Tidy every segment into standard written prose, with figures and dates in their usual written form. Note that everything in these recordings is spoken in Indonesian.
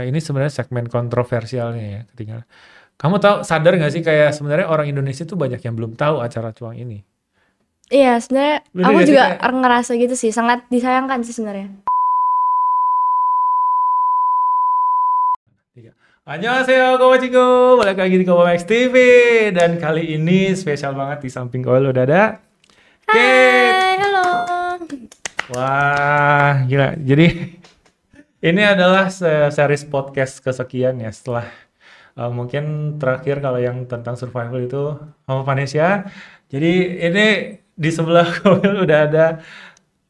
ini sebenarnya segmen kontroversialnya ya. Ketinggalan. Kamu sadar nggak sih kayak sebenarnya orang Indonesia tuh banyak yang belum tahu acara Cuang ini. Iya, sebenarnya Bener aku gak sih juga kayak? ngerasa gitu sih, sangat disayangkan sih sebenarnya. Tiga. Annyeonghaseyo Komachiku, balik lagi di Komax TV. Dan kali ini spesial banget di samping gue udah ada Kate. Hai, halo. Wah, gila. Jadi ini adalah series podcast kesekian ya setelah mungkin terakhir kalau yang tentang survival itu sama Vanessa. Jadi ini di sebelah Komil udah ada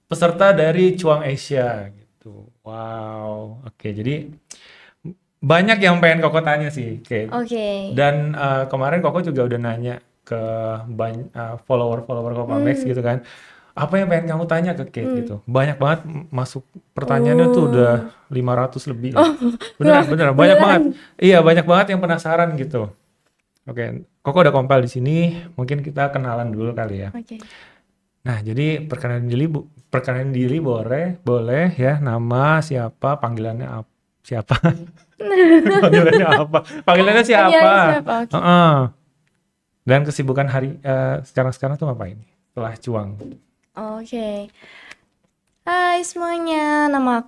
peserta dari Cuang Asia gitu. Wow. Oke, jadi banyak yang pengen Koko tanya sih, Kate. Oke. Dan kemarin Koko juga udah nanya ke follower-follower Kopamix gitu kan. Apa yang pengen kamu tanya ke Kate gitu. Banyak banget masuk pertanyaannya tuh udah 500 lebih lah. Beneran, banyak banget. Beneran. Iya, banyak banget yang penasaran gitu. Oke, Koko udah compile di sini. Mungkin kita kenalan dulu kali ya. Oke. Nah, jadi perkenalan diri boleh ya. Nama siapa, panggilannya apa? Siapa? Panggilannya apa? Panggilannya siapa? Siapa? Oke. Heeh. Dan kesibukan sekarang tuh ngapain? Setelah Cuang. Oke. Hai semuanya, nama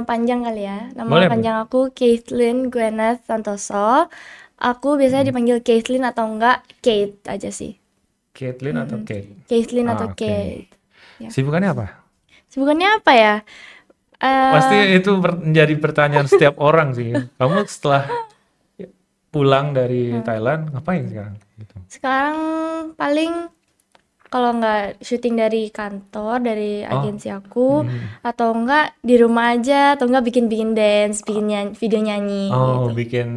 panjang kali ya. Nama Boleh, panjang aku Caitlin Gwyneth Santoso. Aku biasanya dipanggil Caitlin atau enggak Kate aja sih. Caitlin atau Kate? Caitlin atau Oke. Kate. Ya. Sibukannya apa? Sebutannya apa ya? Pasti itu menjadi pertanyaan setiap orang sih. Kamu setelah pulang dari Thailand ngapain sekarang? Gitu. Sekarang paling kalau nggak syuting dari kantor, dari agensi aku, atau enggak di rumah aja, atau enggak bikin dance, video nyanyi Oh, gitu. bikin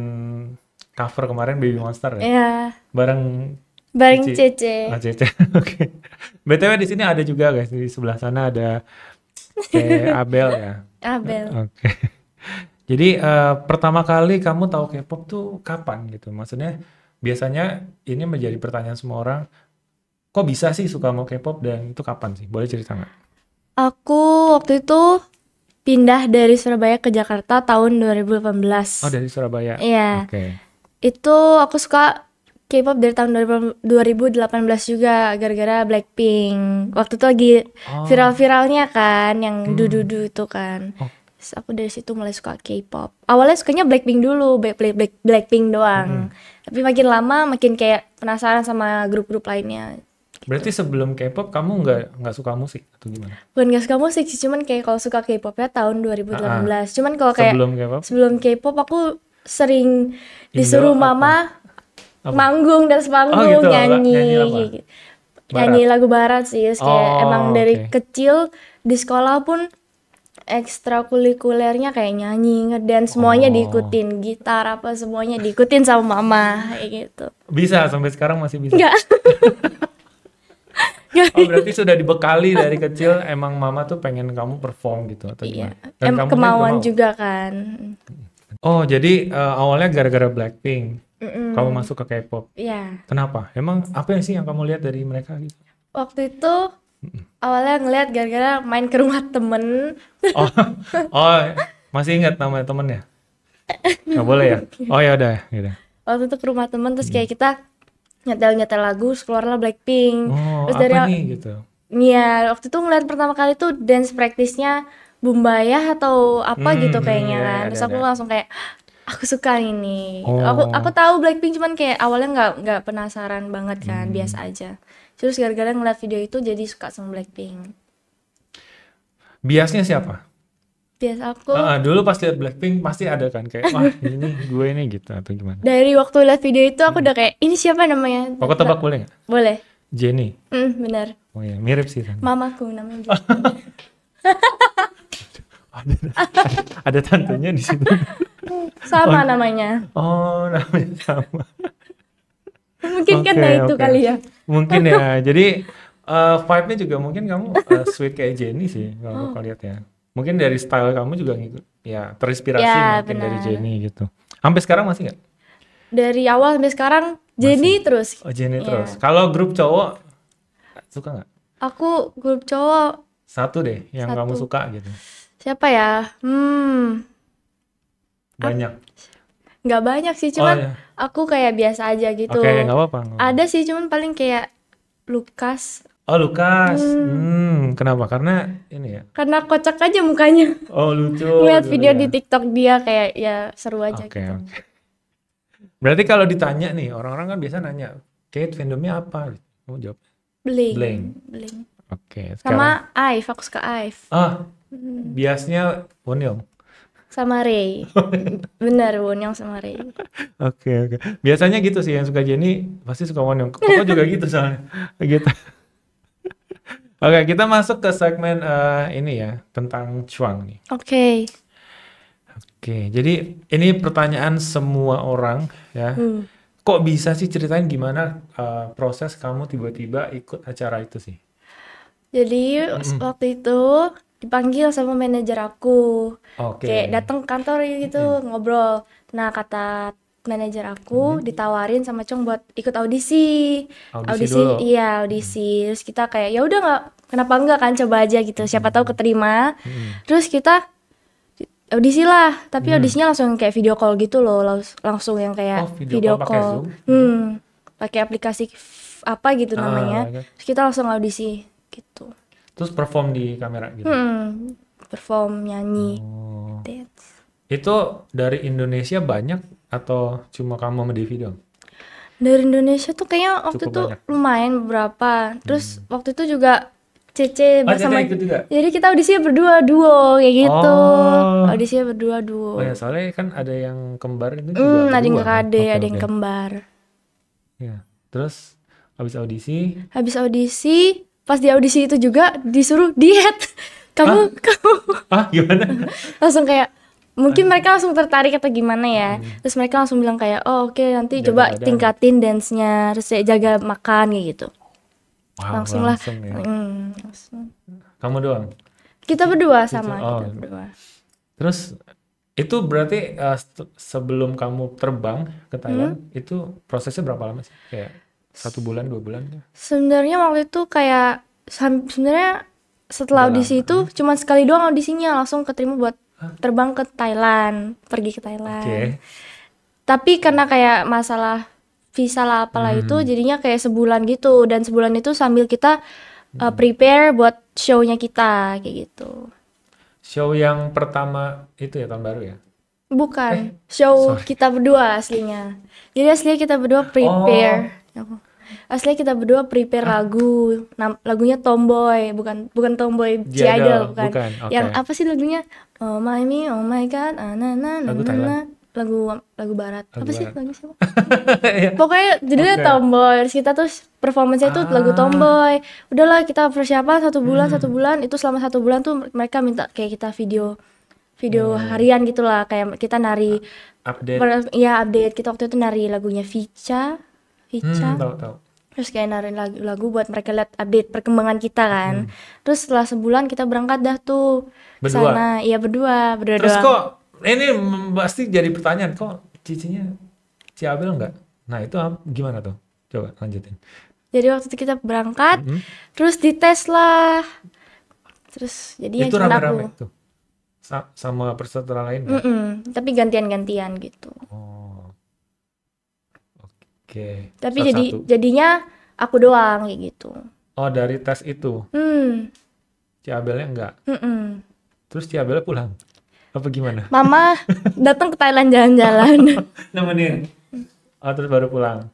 cover kemarin Baby Monster ya? Ya, Bareng bareng Cici. Cece. Oh, Cece. Oke. BTW di sini ada juga guys, di sebelah sana ada kayak Abel ya. Abel. Oke. Jadi pertama kali kamu tahu K-pop tuh kapan gitu? Maksudnya biasanya ini menjadi pertanyaan semua orang. Kok bisa sih suka mau K-pop dan itu kapan sih? Boleh cerita nggak? Aku waktu itu pindah dari Surabaya ke Jakarta tahun 2018. Oh, dari Surabaya. Iya. Oke. Itu aku suka K-pop dari tahun 2018 juga gara-gara Blackpink. Waktu itu lagi viral-viralnya kan yang dudu itu kan. Terus aku dari situ mulai suka K-pop. Awalnya sukanya Blackpink dulu, Blackpink doang. Tapi makin lama makin kayak penasaran sama grup-grup lainnya. Berarti sebelum K-pop kamu nggak suka musik atau gimana? Bukan gak suka musik sih, cuman kayak kalau suka K-popnya tahun 2018. Cuman kalau kayak Sebelum K-pop? sebelum K-pop aku sering disuruh Indo apa? mama manggung dan semanggung gitu, nyanyi nyanyi apa? gitu. Nyanyi lagu barat sih, terus kayak emang dari kecil di sekolah pun ekstrakurikulernya kayak nyanyi, ngedance, semuanya diikutin, gitar apa semuanya diikutin sama mama kayak gitu. Bisa, sampai sekarang masih bisa? Enggak. Oh, berarti sudah dibekali dari kecil emang mama tuh pengen kamu perform gitu atau Iya, gimana? Dan kamu kemauan mau? juga kan. Oh, jadi awalnya gara-gara Blackpink kamu masuk ke K-pop. Iya. Kenapa? Emang apa sih yang kamu lihat dari mereka gitu? Waktu itu awalnya ngeliat gara-gara main ke rumah temen. Oh, masih ingat nama temennya? Nggak boleh ya? Oh ya udah. Waktu itu ke rumah temen terus kayak kita nyetel lagu, terus keluarlah Blackpink. Oh, Terus apa nih gitu? Iya, waktu itu ngeliat pertama kali tuh dance practice-nya Bumbayah atau apa gitu kayaknya iya, kan. Terus aku langsung kayak aku suka ini. Oh. Aku tahu Blackpink cuman kayak awalnya nggak penasaran banget kan, biasa aja. Terus gara-gara ngeliat video itu jadi suka sama Blackpink. Biasnya siapa? Biasa aku Dulu pas lihat Blackpink pasti ada kan kayak wah ini gue ini gitu atau gimana? dari waktu lihat video itu aku udah kayak ini siapa namanya? Aku tebak boleh nggak? Boleh. Jennie. Benar. Oh ya mirip sih kan. Mamaku namanya juga. Ada tantenya di situ. Sama namanya. Oh, namanya sama. Mungkin kan itu kali ya. Mungkin ya. Jadi vibe-nya juga mungkin kamu sweet kayak Jennie sih kalau aku lihat ya. Mungkin dari style kamu juga ngikut. Ya, terinspirasi Ya, mungkin benar. dari Jennie gitu. Sampai sekarang masih nggak? Dari awal sampai sekarang Jennie terus. Oh, Jennie terus. Kalau grup cowok suka nggak? Aku grup cowok Satu deh yang kamu suka gitu. siapa ya? banyak. Nggak banyak sih, Oh cuman ya, aku kayak biasa aja gitu. oke, nggak apa-apa. Nggak apa-apa. Ada sih, cuman paling kayak Lukas. Oh Lukas, kenapa? Karena ini ya. Karena kocak aja mukanya. Oh lucu Ngeliat dulu video ya. di TikTok dia kayak ya seru aja Oke, gitu. oke. Berarti kalau ditanya nih, orang-orang kan biasa nanya, Kate fandomnya apa? Kamu jawab, Bling. Bling. Bling. Oke, sekarang. Sama Ive, aku suka Ive. Biasnya Wonyong. Sama Ray. Bener, Wonyong sama Ray. Oke, oke. Biasanya gitu sih yang suka Jenny pasti suka Wonyong. Koko juga gitu soalnya. Gitu. Oke, kita masuk ke segmen ini ya tentang cuang nih. Oke. Oke, jadi ini pertanyaan semua orang ya. Kok bisa sih ceritain gimana proses kamu tiba-tiba ikut acara itu sih? Jadi waktu itu dipanggil sama manajer aku. Oke. Kayak datang ke kantor gitu ngobrol. Nah, kata manajer aku ditawarin sama Cong buat ikut audisi. Audisi dulu. Iya, audisi. Terus kita kayak ya udah nggak, kenapa enggak kan, coba aja gitu. Siapa tahu keterima. Terus kita audisi lah, tapi audisinya langsung kayak video call gitu loh, langsung yang kayak video call pakai Zoom? Pakai aplikasi apa gitu namanya. oke. Terus kita langsung audisi gitu. Terus perform di kamera gitu. Perform, nyanyi, Oh. dance. Itu dari Indonesia banyak atau cuma kamu sama Devi doang? Dari Indonesia tuh kayaknya waktu Cukup itu banyak. lumayan beberapa. Terus waktu itu juga Cece Oh, Cece bersama. ikut juga? Jadi kita audisinya berdua duo kayak gitu. Oh. Audisinya berdua duo. Oh ya, soalnya kan ada yang kembar itu juga Ada yang berdua kan? kakak adik, Oke, ada yang oke. kembar. Ya. Terus habis audisi, Habis audisi, pas di audisi itu juga disuruh diet. Kamu gimana? langsung kayak mungkin mereka langsung tertarik atau gimana ya. Terus mereka langsung bilang kayak, "Oh, oke, nanti Jaga coba badan. tingkatin dance-nya, terus ya jaga makan kayak gitu." Wow, Langsung lah. ya. Langsung. Kamu doang. Kita berdua sama Oh. kita berdua. Terus itu berarti sebelum kamu terbang ke Thailand, itu prosesnya berapa lama sih? Kayak 1 bulan, 2 bulan? Sebenarnya waktu itu kayak sebenarnya setelah Udah audisi itu cuma sekali doang audisinya, langsung keterima buat terbang ke Thailand, pergi ke Thailand. Oke. Tapi karena kayak masalah visa lah apalah itu jadinya kayak sebulan gitu, dan sebulan itu sambil kita prepare buat show-nya kita kayak gitu. Show yang pertama itu ya tahun baru ya? Bukan, show sorry. kita berdua aslinya. Jadi aslinya kita berdua prepare. Aslinya kita berdua prepare lagu. Lagunya Tomboy, bukan Tomboy G-Idol, bukan. Oke. Yang apa sih lagunya? Oh my me, oh my god, Lagu Thailand? lagu barat. Lagu Apa sih barat. lagu siapa? Pokoknya judulnya Oke. Tomboy. Terus kita terus performance-nya itu lagu Tomboy. Udahlah kita persiapan 1 bulan, itu selama 1 bulan tuh mereka minta kayak kita video harian gitulah, kayak kita nari Update. update. Kita waktu itu nari lagunya Vicha. Tahu. Terus kayak nari lagu buat mereka lihat update perkembangan kita kan. Terus setelah sebulan kita berangkat dah tuh ke Berdua? sana. Iya, berdua Terus doang. kok ini pasti jadi pertanyaan, kok cicinya Ciabel enggak? Nah, itu gimana tuh? Coba lanjutin. Jadi waktu itu kita berangkat, terus dites lah. Terus jadinya Itu cuma rame-rame aku. tuh. Sama peserta lain kan? Tapi gantian-gantian gitu. Oh. Oke. Tapi Satu-satu. jadinya aku doang kayak gitu. Oh, dari tes itu Ciabelnya enggak. Terus Ciabelnya pulang. Apa gimana? Mama datang ke Thailand jalan-jalan. Nemenin. Oh, terus baru pulang.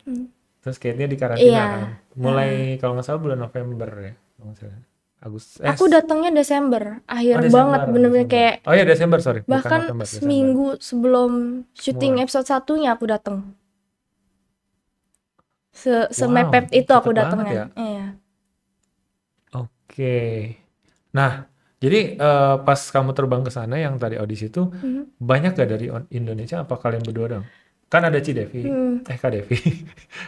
Terus kayaknya di karantina Iya. kan. Mulai kalau nggak salah bulan November ya. Kalau nggak salah. Aku datangnya Desember, akhir Desember, banget, bener-bener Desember. kayak Oh iya Desember, sorry. Bukan bahkan November, Desember. seminggu sebelum syuting episode 1-nya aku datang. Semepet itu aku cepet banget datangnya. ya. Iya. Oke. Nah, jadi pas kamu terbang ke sana yang tadi audisi itu banyak gak dari Indonesia? Apa kalian berdua dong? Kan ada Cidevi, Kak Devi,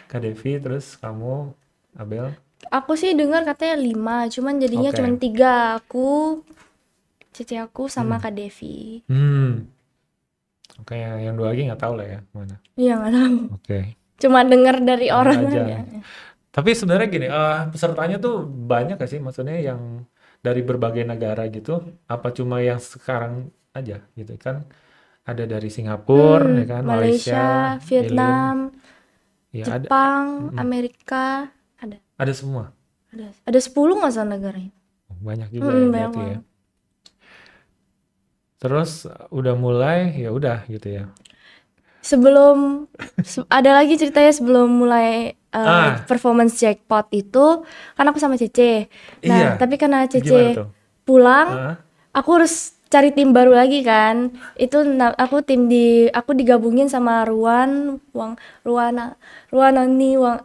Kak Devi, terus kamu, Abel. Aku sih dengar katanya 5, cuman jadinya Oke. cuman 3. Aku, cici aku sama Kak Devi. Oke, yang 2 lagi nggak tahu lah ya mana. Iya, nggak tahu. Oke. Cuma dengar dari orang aja. aja. Tapi sebenarnya gini, pesertanya tuh banyak gak sih? Maksudnya yang dari berbagai negara gitu? Apa cuma yang sekarang aja gitu kan? Ada dari Singapura, ya kan, Malaysia, Vietnam, ya Jepang, Amerika, ada semua. ada 10 nggak salah negaranya. Banyak juga ya Banyak berarti ya. banget. Terus udah mulai, ya udah gitu ya. Ada lagi ceritanya sebelum mulai performance jackpot itu, kan aku sama Cece. Nah, Iya. tapi karena Gimana Cece tuh? pulang, aku harus cari tim baru lagi kan. Itu aku digabungin sama Ruanani,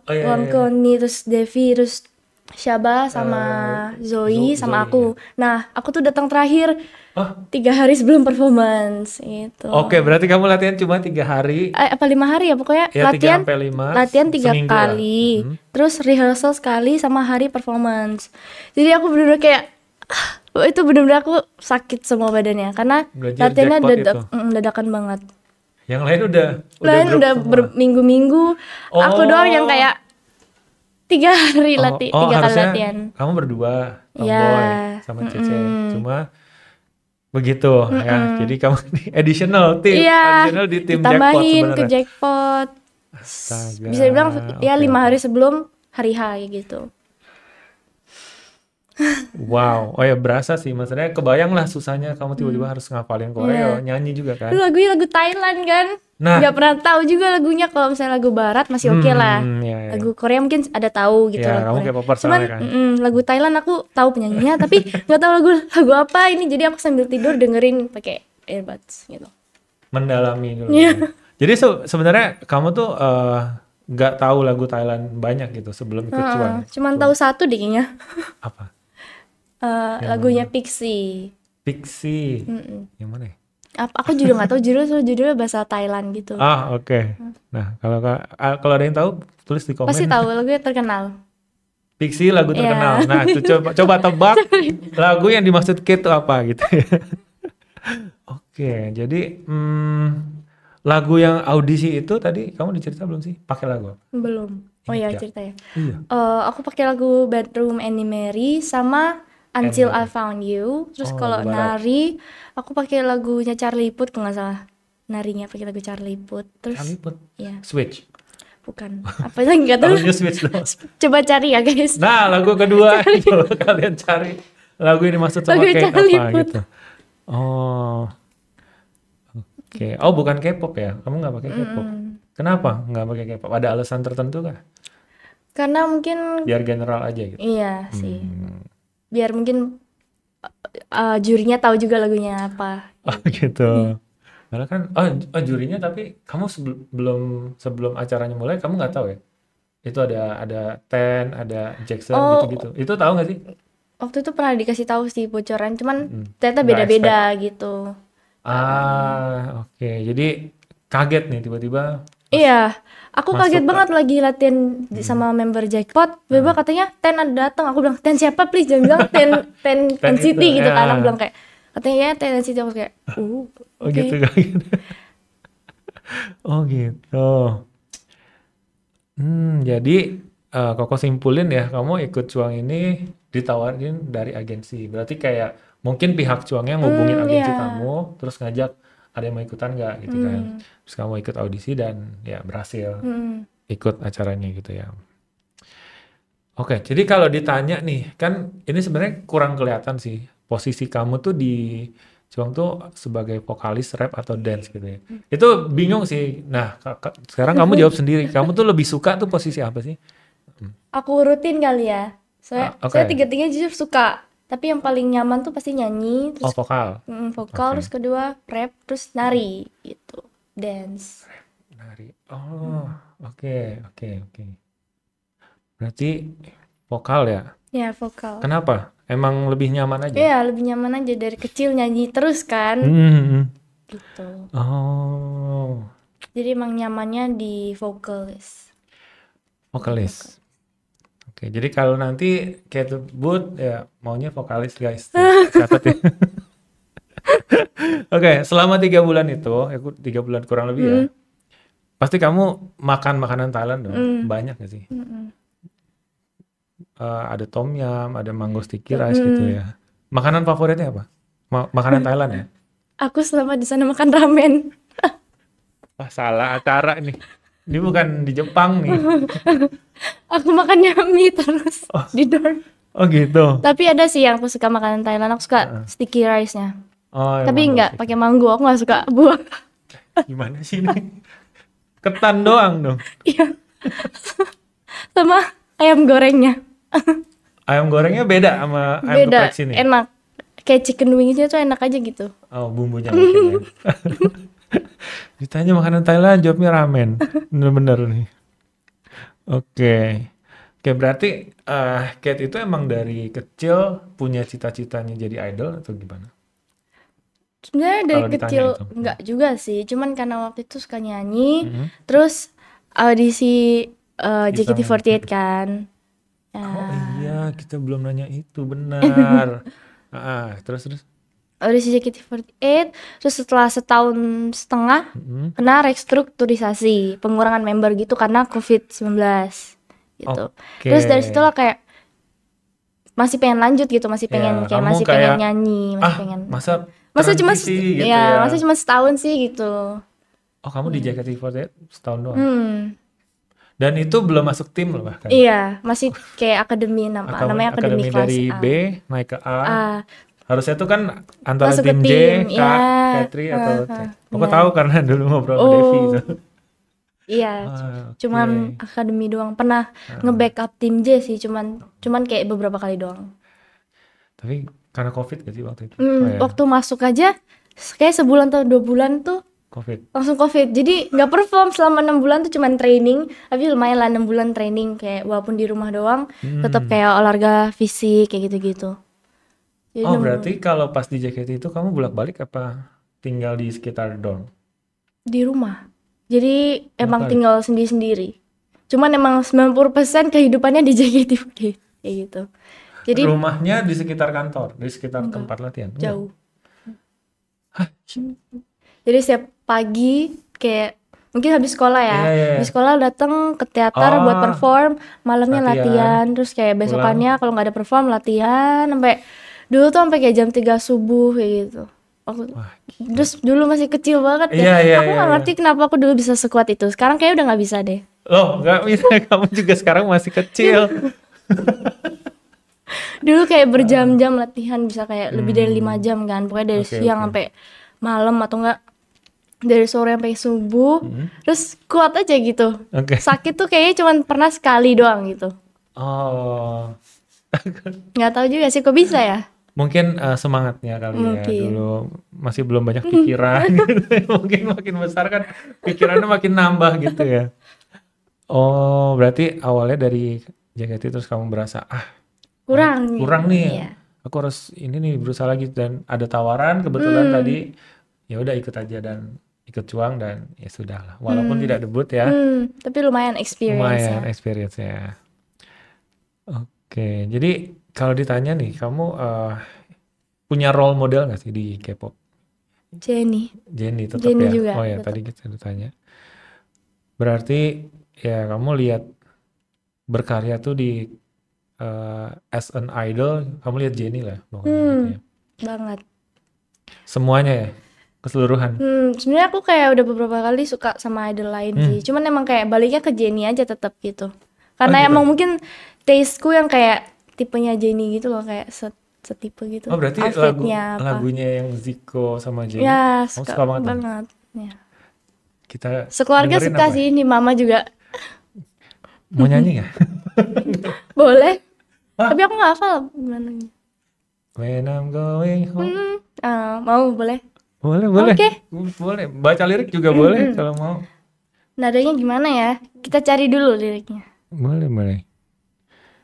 Wangkoni, terus Devi, terus Syaba sama Zoe sama aku. Nah, aku tuh datang terakhir 3 hari sebelum performance itu. Oke, berarti kamu latihan cuma 3 hari. Apa 5 hari ya pokoknya Ya, 3 latihan sampai 5, latihan 3 seminggu kali, lah. terus rehearsal sekali sama hari performance. Jadi aku bener-bener kayak itu bener-bener aku sakit semua badannya karena Belajar latihannya jackpot dadakan banget. Yang lain udah Udah berminggu-minggu. Aku doang yang kayak 3 hari 3 kali harusnya latihan. kamu berdua, Tomboy Ya. sama Cece. Cuma begitu ya. Jadi kamu di additional di tim jackpot ditambahin sebenarnya. ke jackpot. Astaga. Bisa dibilang ya 5 hari sebelum hari H gitu. Wow, oh ya berasa sih, maksudnya kebayang lah susahnya kamu tiba-tiba harus ngapalin koreo, nyanyi juga kan. Lagunya lagu Thailand kan, nggak pernah tahu juga lagunya. Kalau misalnya lagu Barat masih oke lah, lagu Korea mungkin ada tahu gitu. Ya, kamu kayak popers cuman kan? Lagu Thailand aku tahu penyanyinya tapi nggak tahu lagu apa ini. Jadi aku sambil tidur dengerin pakai earbuds gitu. Mendalami dulu. Jadi sebenarnya kamu tuh nggak tahu lagu Thailand banyak gitu sebelum ikut cuan. Cuman tahu satu deh kayaknya. Apa? Lagunya Pixie. Pixie. Yang mana ya? Aku juga nggak tahu judulnya bahasa Thailand gitu. Oke. Nah, kalau ada yang tahu tulis di komen. Pasti tahu, lagunya terkenal. Pixie lagu terkenal. Nah, itu coba tebak lagu yang dimaksud Kate itu apa gitu. Oke, jadi lagu yang audisi itu tadi kamu dicerita belum sih? Pakai lagu apa? Belum. Oh ya, cerita ya. Iya. Aku pakai lagu Bedroom Annie Mary sama Until I Found You. Terus kalau nari, aku pakai lagunya Charlie Puth kalau nggak salah. Narinya pakai lagu Charlie Puth. Terus Charlie Puth? Iya. Switch? Bukan. Apa lagi nggak tahu. Lagunya Switch dong. Coba cari ya guys. Nah, lagu kedua coba kalian cari. Lagu ini maksud sama kayak apa gitu. Oh. Oke. Oh, bukan K-pop ya? Kamu nggak pakai K-pop? Kenapa nggak pakai K-pop? Ada alasan tertentu kah? Karena mungkin biar general aja gitu. Iya sih. Biar mungkin jurinya tahu juga lagunya apa. Oh gitu. Karena kan jurinya, tapi kamu sebelum acaranya mulai kamu nggak tahu ya? Itu ada Ten, ada Jackson gitu-gitu. Itu tahu nggak sih? Waktu itu pernah dikasih tahu sih bocoran, cuman ternyata beda-beda gitu. Oke. Jadi kaget nih tiba-tiba. Iya, aku kaget banget lagi latihan sama member jackpot. Tiba-tiba katanya Ten ada datang. Aku bilang, Ten siapa please? Jangan bilang Ten NCT gitu kan. Aku bilang kayak, katanya ya Ten NCT. Aku kayak, Oh gitu kan. Oh gitu. Jadi Koko simpulin ya, kamu ikut cuang ini ditawarin dari agensi. Berarti kayak mungkin pihak cuangnya ngubungin agensi kamu, terus ngajak ada yang mau ikutan nggak gitu kan. Terus kamu ikut audisi dan ya berhasil ikut acaranya gitu ya. Oke, jadi kalau ditanya nih, kan ini sebenarnya kurang kelihatan sih. Posisi kamu tuh di cuang tuh sebagai vokalis rap atau dance gitu ya. Itu bingung sih. Nah, sekarang kamu jawab sendiri. Kamu tuh lebih suka tuh posisi apa sih? Aku urutin kali ya. Saya tiga-tiganya jujur suka. Tapi yang paling nyaman tuh pasti nyanyi. Terus vokal. Vokal, terus kedua rap, terus nari gitu. Dance. Nari. Oke. Berarti vokal ya? Ya, vokal. Kenapa? Emang lebih nyaman aja? Iya, lebih nyaman aja. Dari kecil nyanyi terus kan. Gitu. Jadi emang nyamannya di vokalis. Oke, jadi kalau nanti Kate Booth ya maunya vokalis guys. Catat ya. Oke, selama 3 bulan itu, 3 bulan kurang lebih ya. Pasti kamu makan makanan Thailand dong. Banyak gak sih? Ada tom yum, ada mango sticky rice gitu ya. Makanan favoritnya apa? Makanan Thailand ya? Aku selama di sana makan ramen. Wah, salah acara nih. Ini bukan di Jepang nih. Aku makannya mie terus di dorm. Oh gitu. Tapi ada sih yang aku suka makanan Thailand. Aku suka sticky rice-nya. Oh, Tapi emang nggak pakai manggo. Aku nggak suka buah. gimana sih ini? Ketan doang dong. Iya. Sama ayam gorengnya. Ayam gorengnya beda sama ayam Beda. geprek sini. Enak. Kayak chicken wings-nya tuh enak aja gitu. Oh, bumbunya mungkin ya. Ditanya makanan Thailand, jawabnya ramen. Bener-bener nih. Oke. Oke, berarti Kate itu emang dari kecil punya cita-citanya jadi idol atau gimana? Sebenarnya dari Kalau ditanya kecil itu. nggak juga sih. Cuman karena waktu itu suka nyanyi. Mhm. Terus audisi Bisa JKT48 kan. Ya. Oh iya, kita belum nanya itu, benar. Terus. Audisi JKT48. Terus setelah setahun setengah Mhm. kena restrukturisasi, pengurangan member gitu karena COVID-19 gitu. Oke. Terus dari situlah kayak masih pengen lanjut gitu, masih pengen Ya, kayak kamu masih pengen kayak, nyanyi, masih pengen. masa cuma terhenti sih gitu ya, ya. masa cuma setahun sih gitu. Oh, kamu di JKT48 setahun doang. Dan itu belum masuk tim loh bahkan. Iya, masih kayak akademi namanya akademi kelas dari A. B naik ke A. A. Harusnya tuh kan antara Masuk ke tim J, tim, K, ya. K3 atau C. Aku benar. tahu karena dulu ngobrol sama Devi gitu. Iya, Oke. cuman akademi doang. Pernah nge-backup tim J sih, cuman kayak beberapa kali doang. Tapi karena COVID gak sih waktu itu? Oh, ya. Waktu masuk aja kayak sebulan atau 2 bulan tuh COVID. langsung COVID. Jadi nggak perform selama 6 bulan tuh cuman training. Tapi lumayan lah 6 bulan training kayak walaupun di rumah doang tetap kayak olahraga fisik kayak gitu-gitu. Jadi Oh, berarti kalau pas di JKT itu kamu bolak-balik apa tinggal di sekitar dorm? di rumah. Jadi emang Bolak-balik? tinggal sendiri-sendiri. Cuman emang 90% kehidupannya di JKT48 kayak gitu. Jadi Rumahnya di sekitar kantor, di sekitar tempat latihan? Enggak. jauh. Jadi setiap pagi kayak mungkin habis sekolah ya. Iya. Habis sekolah datang ke teater buat perform, malamnya latihan, terus kayak besokannya kalau nggak ada perform latihan sampai dulu tuh sampai kayak jam 3 subuh kayak gitu. Terus dulu masih kecil banget ya. Iya, Aku nggak ngerti kenapa aku dulu bisa sekuat itu. Sekarang kayak udah nggak bisa deh. Loh, nggak bisa. Kamu juga sekarang masih kecil. Dulu kayak berjam-jam latihan bisa kayak lebih dari 5 jam kan. Pokoknya dari siang sampai malam atau enggak dari sore sampai subuh. Terus kuat aja gitu. Oke. Sakit tuh kayaknya cuma pernah sekali doang gitu. Oh, Nggak tahu juga sih kok bisa ya. mungkin semangatnya kali ya. Mungkin. Dulu masih belum banyak pikiran. Gitu. Mungkin makin besar kan pikirannya makin nambah gitu ya. Oh, berarti awalnya dari JKT terus kamu berasa Kurang nih. Iya. Aku harus ini nih berusaha lagi dan ada tawaran kebetulan tadi ya udah ikut aja dan ikut cuang dan ya sudahlah. Walaupun tidak debut ya. Tapi lumayan experience Lumayan ya. experience-nya. Oke, jadi kalau ditanya nih, kamu punya role model nggak sih di K-pop? Jenny Jenny tetap Jenny ya? juga, Oh ya, tetap. tadi kita ditanya. Berarti ya kamu lihat berkarya tuh di as an idol, kamu lihat Jenny lah pokoknya gitu ya. banget. Semuanya ya, keseluruhan. Sebenarnya aku kayak udah beberapa kali suka sama idol lain sih. Cuman emang kayak baliknya ke Jenny aja tetap gitu. Karena gitu. emang mungkin tasteku yang kayak tipenya Jenny gitu loh, kayak setipe gitu. Oh berarti Outfitnya apa. lagunya yang Zico sama Jenny, Ya, kamu suka banget. banget. Ya. Kita Sekeluarga dengerin suka apa? sih, ini mama juga. Mau nyanyi nggak? Boleh. Tapi aku nggak hafal gimana. When I'm going home. Mau boleh. Boleh. Oke. Boleh. Baca lirik juga boleh kalau mau. Nadanya gimana ya? Kita cari dulu liriknya. Boleh.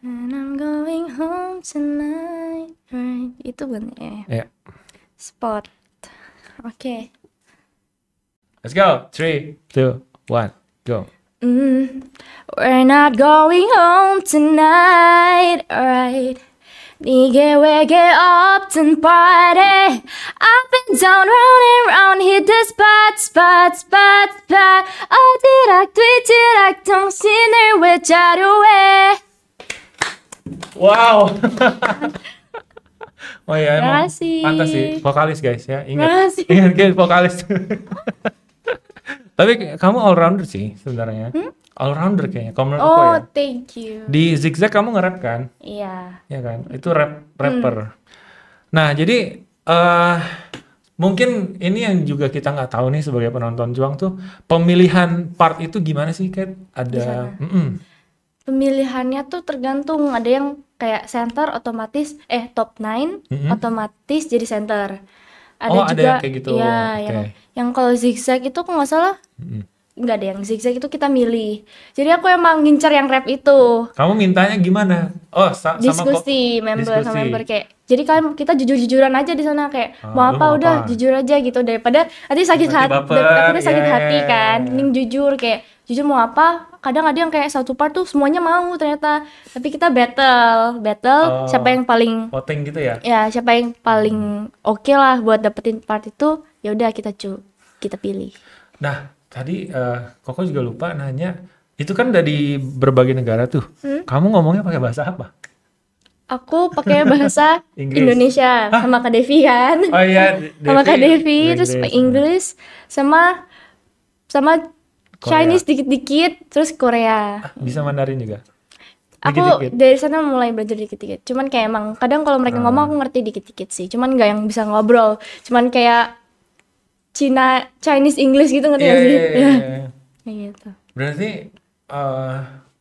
And I'm going home tonight, right? Itu bukan ya? Ya. Spot. Oke. Let's go. 3, 2, 1, go. We're not going home tonight, right? 네게 왜 get up and party? Up and down, round and round, hit the spot. 어디락 뒤지락 정신을 왜 자루해? Wow. Oh iya, emang Makasih. pantas sih, vokalis guys ya, Makasih. ingat guys, vokalis. Tapi kamu all rounder sih sebenarnya, all rounder kayaknya, kalau menurut aku Oh, ya. thank you. Di Zigzag kamu nge-rap kan, Iya. ya kan, itu rapper. Nah jadi mungkin ini yang juga kita nggak tahu nih sebagai penonton Juang tuh, pemilihan part itu gimana sih, Kat? Di Ada, sana. Pemilihannya tuh tergantung, ada yang kayak center otomatis top 9 otomatis jadi center. Ada Oh ada juga yang kayak gitu, ya oke. yang kalau zigzag itu kok nggak salah Mm-mm. nggak ada, yang zigzag itu kita milih. Jadi aku emang ngincer yang rap itu. Kamu mintanya gimana? Oh sama kok Diskusi member sama member kayak, jadi kalian kita jujur-jujuran aja di sana kayak mau lu apa mau udah apa? jujur aja gitu, daripada nanti sakit Nanti hati, baper, takutnya sakit ya. hati kan. Mending jujur, kayak jujur mau apa. Kadang ada yang kayak satu part tuh semuanya mau ternyata, tapi kita battle Oh, siapa yang paling voting gitu ya? siapa yang paling oke lah buat dapetin part itu, ya udah kita pilih. Nah, tadi Koko juga lupa nanya, itu kan dari berbagai negara tuh. Kamu ngomongnya pakai bahasa apa? Aku pakai bahasa Inggris. Indonesia sama Kak Devi kan. Oh iya, Sama Kak Devi, Inggris. terus pakai Inggris sama Korea. Chinese dikit-dikit, terus Korea. Bisa Mandarin juga? Aku Dikit-dikit? dari sana mulai belajar dikit-dikit. Cuman kayak emang kadang kalau mereka ngomong aku ngerti dikit-dikit sih. Cuman nggak yang bisa ngobrol. Cuman kayak Chinese English gitu, ngerti Iya, nggak sih? iya, iya, Ya, iya. kayak gitu. Berarti,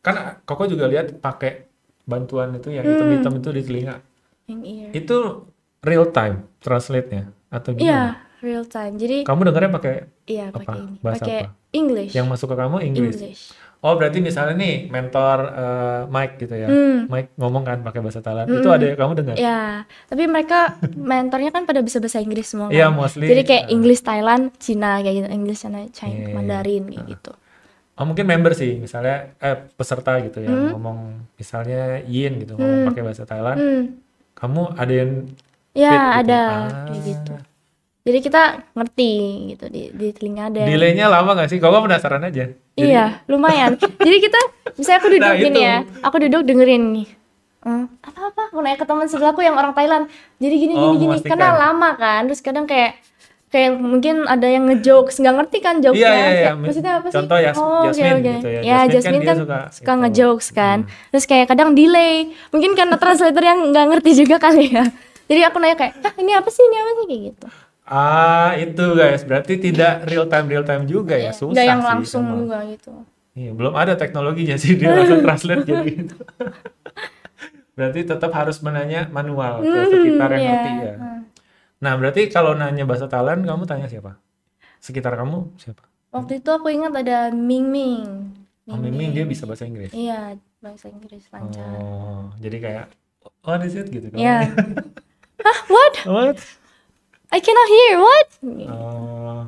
kan Koko juga lihat pakai bantuan itu yang hitam-hitam itu di telinga. Yang ear. Itu real time translate-nya? Atau Iya, gimana? real time. Jadi Kamu dengarnya pakai iya apa? pakai ini. Bahasa Pakai apa? English. Yang masuk ke kamu Inggris? English. Oh berarti misalnya nih mentor Mike gitu ya, Mike ngomong kan pakai bahasa Thailand, itu ada yang kamu dengar? Ya, tapi mereka mentornya kan pada bisa bahasa Inggris semua kan. Iya, mostly, Jadi kayak English Thailand, Cina kayak gitu, English China, Iya. Mandarin kayak gitu. Oh mungkin member sih, misalnya peserta gitu ya, ngomong misalnya Yin gitu, ngomong pakai bahasa Thailand, kamu ada yang fit Ya, gitu? ada kayak gitu. Jadi kita ngerti gitu di telinga ada. Delaynya lama gak sih? Kau penasaran aja. Iya, lumayan. Jadi kita, misalnya aku duduk Nah, gini itu. ya, aku duduk dengerin nih. Apa-apa, aku nanya ke teman sebelahku yang orang Thailand. Jadi gini, Oh, gini, memastikan. karena lama kan. Terus kadang kayak mungkin ada yang ngejokes, nggak ngerti kan jokesnya. Iya, iya. Kayak, maksudnya apa sih? Contoh oke. Jasmine gitu ya. Ya, Jasmine kan suka ngejokes kan. Terus kayak kadang delay. Mungkin karena translator yang nggak ngerti juga kali ya. Jadi aku nanya kayak, ini apa sih, kayak gitu. Itu guys, berarti tidak real time juga ya, susah Nggak yang sih langsung emang. juga gitu. Iya, belum ada teknologinya sih dia langsung translate jadi gitu. Berarti tetap harus menanya manual ke sekitar yang iya. ngerti ya. Nah, berarti kalau nanya bahasa Thailand kamu tanya siapa? Sekitar kamu siapa? Waktu itu aku ingat ada Ming Ming. Oh, Miming dia bisa bahasa Inggris. Iya, bahasa Inggris lancar. Oh, jadi kayak what is it gitu kan? Iya. Hah, what? What? I cannot hear, what? Oh.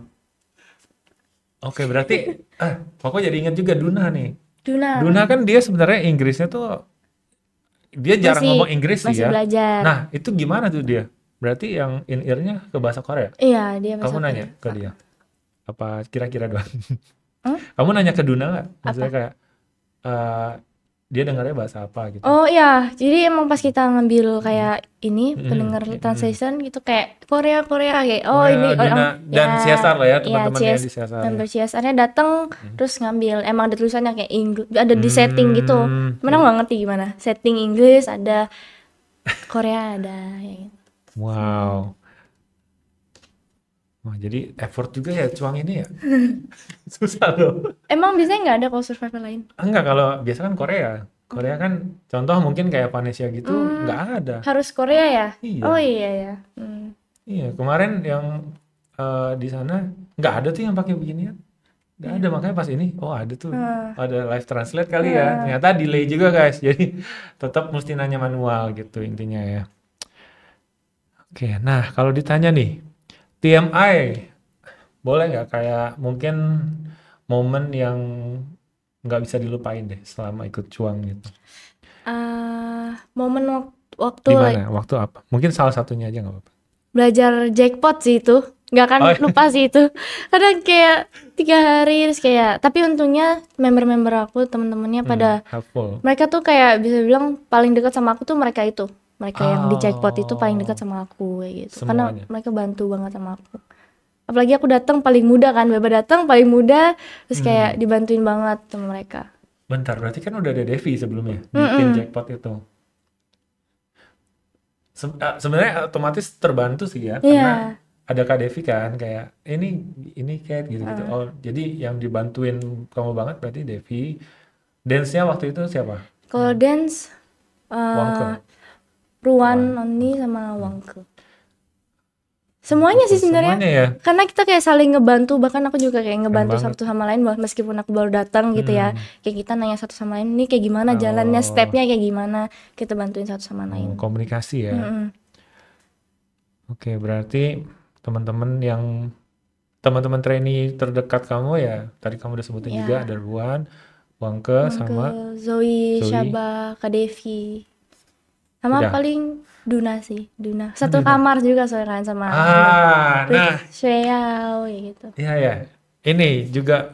Oke, berarti kok jadi ingat juga Duna nih. Duna. Duna kan dia sebenarnya Inggrisnya tuh dia jarang ngomong Inggris sih masih ya. belajar. Nah, itu gimana tuh dia? Berarti yang in ear-nya ke bahasa Korea? Iya, dia Kamu bahasa nanya Korea. ke dia? Apa kira-kira doang? Kamu nanya ke Duna nggak? Maksudnya kayak dia dengarnya bahasa apa gitu? Oh iya, jadi emang pas kita ngambil kayak ini pendengar translation gitu kayak Korea kayak ini Duna dan CSR lah ya, teman-temannya di CSR. Member CSR-nya datang terus ngambil, emang ada tulisannya kayak English, ada di setting gitu. Mana nggak ngerti gimana? Setting Inggris ada, Korea ada kayak gitu. Wow. Wah, jadi effort juga ya cuang ini ya. Susah loh. Emang biasanya nggak ada kalau survivor lain? Enggak, kalau biasa kan Korea. Korea kan contoh mungkin kayak Vanessa gitu nggak ada. Harus Korea ya? Iya. Oh iya ya. Iya, kemarin yang di sana nggak ada tuh yang pakai beginian. Nggak ada, makanya pas ini, oh ada tuh. Ada live translate kali ya. Ternyata delay juga guys. Jadi tetap mesti nanya manual gitu intinya ya. Oke, nah kalau ditanya nih, TMI, boleh nggak kayak mungkin momen yang nggak bisa dilupain deh selama ikut cuang gitu? Momen waktu Di mana? Waktu apa? Mungkin salah satunya aja nggak apa-apa. belajar jackpot sih itu, nggak akan lupa sih itu. Kadang kayak 3 hari terus kayak, tapi untungnya member-member aku, temen-temennya pada Helpful. mereka tuh kayak bisa bilang paling dekat sama aku tuh mereka itu mereka yang di jackpot itu paling Oh, dekat sama aku kayak gitu. Karena semuanya. mereka bantu banget sama aku. Apalagi aku datang paling muda kan, Beba datang paling muda, terus kayak Hmm, dibantuin banget sama mereka. bentar, berarti kan udah ada Devi sebelumnya di tim Mm-mm. jackpot itu. Sebenarnya otomatis terbantu sih ya, karena Iya. ada Kak Devi kan, kayak ini kayak gitu-gitu. Oh, jadi yang dibantuin kamu banget berarti Devi. Dance-nya waktu itu siapa? Kalau dance, Wangke, eh Ruan, Wan. Noni, sama Hmm. Wangke. Oh Semuanya gitu, sih sebenarnya. semuanya ya. Karena kita kayak saling ngebantu, bahkan aku juga kayak Keren ngebantu banget. satu sama lain meskipun aku baru datang gitu ya. Hmm. Kayak kita nanya satu sama lain, ini kayak gimana jalannya, Oh, stepnya kayak gimana. Kita bantuin satu sama lain. komunikasi ya. Mm-mm. Oke, berarti teman-teman trainee terdekat kamu ya, tadi kamu udah sebutin juga ada Ya, Ruan, Wangke Wangke, sama Zoe, Zoe. Syaba, Kak Devi. Sama Udah. paling Duna sih, Duna. Oh, Satu Duna. kamar juga soalnya kan sama Prit Nah, Sheyao kayak gitu. iya ya. Ini juga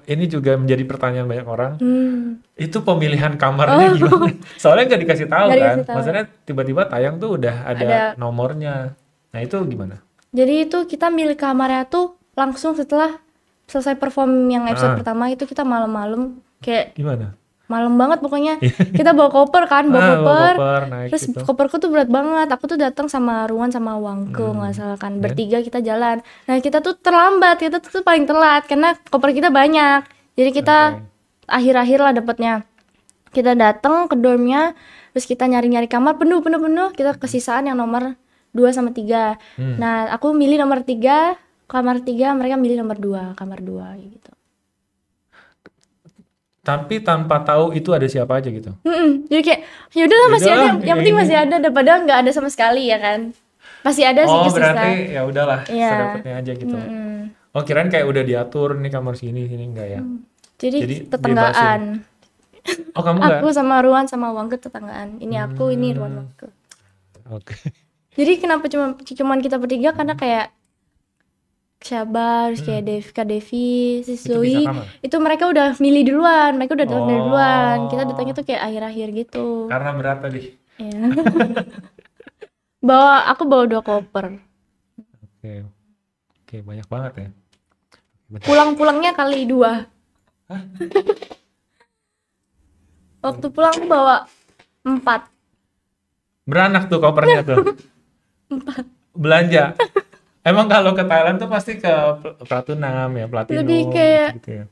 menjadi pertanyaan banyak orang. Hmm. Itu pemilihan kamarnya Oh, gimana? Soalnya nggak dikasih tahu nggak kan. dikasih tahu. Maksudnya tiba-tiba tayang tuh udah ada Ada. nomornya. Nah, itu gimana? Jadi itu kita milih kamarnya tuh langsung setelah selesai perform yang episode Ah, pertama itu kita malam-malam kayak gimana? malam banget pokoknya. Kita bawa koper kan, bawa Bawa koper. koper naik Terus gitu. koperku tuh berat banget. Aku tuh datang sama Ruan sama Wangke nggak Hmm. salah kan. Dan? Bertiga kita jalan. Nah kita tuh terlambat. Kita tuh paling telat karena koper kita banyak. Jadi kita Oke. akhir-akhir lah dapetnya. Kita datang ke dormnya. Terus kita nyari-nyari kamar penuh. Kita kesisaan yang nomor 2 sama 3. Hmm. Nah aku milih nomor 3. Kamar 3, mereka milih nomor 2. Kamar 2 gitu. Tapi tanpa tahu itu ada siapa aja gitu. Jadi kayak ya udahlah masih ada, Yaudahlah, yang penting ini. masih ada daripada nggak ada sama sekali ya kan. Pasti ada sih Oh, kesisa. berarti ya udahlah, Iya. sedapatnya aja gitu. Mm-mm. Oh, kirain kayak udah diatur nih kamar sini enggak ya. Jadi Jadi tetanggaan. bebasin. Oh, kamu enggak? Aku sama Ruan sama Wangke tetanggaan. Ini aku, ini Ruan Hmm, Wangke. oke. Jadi kenapa cuman kita bertiga karena kayak Syabar, terus kayak Kak Devi, si Itu bisa Zoe, kamar. itu mereka udah milih duluan, mereka udah datang dari duluan. Kita datangnya Oh, tuh kayak akhir-akhir gitu. karena berat tadi. Ya. Aku bawa 2 koper. Oke. Oke, banyak banget ya. Bentar. Pulang-pulangnya kali 2. Waktu pulang aku bawa 4. Beranak tuh kopernya tuh. Belanja. Emang kalau ke Thailand tuh pasti ke Pratunam ya, Lebih Platinum kayak gitu-gitu ya.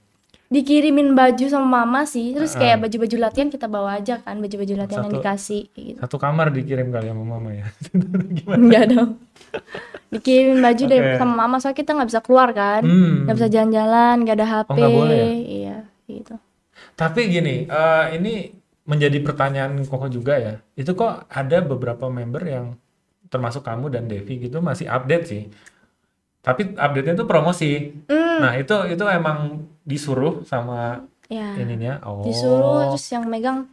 dikirimin baju sama mama sih. Terus kayak Heeh. baju-baju latihan kita bawa aja kan, baju-baju latihan yang Satu dikasih kayak gitu. satu kamar dikirim kali sama mama ya. Gimana? Enggak dong. Dikirimin baju dari Oke. sama mama soalnya kita nggak bisa keluar kan. Nggak bisa Hmm. jalan-jalan, nggak ada Oh, HP. nggak boleh ya? Iya, gitu. Tapi gini, ini menjadi pertanyaan Koko juga ya. Itu kok ada beberapa member yang termasuk kamu dan Devi gitu masih update sih. Tapi update-nya tuh promosi. Nah, itu emang disuruh sama Ya, ininya. disuruh Oh. terus yang megang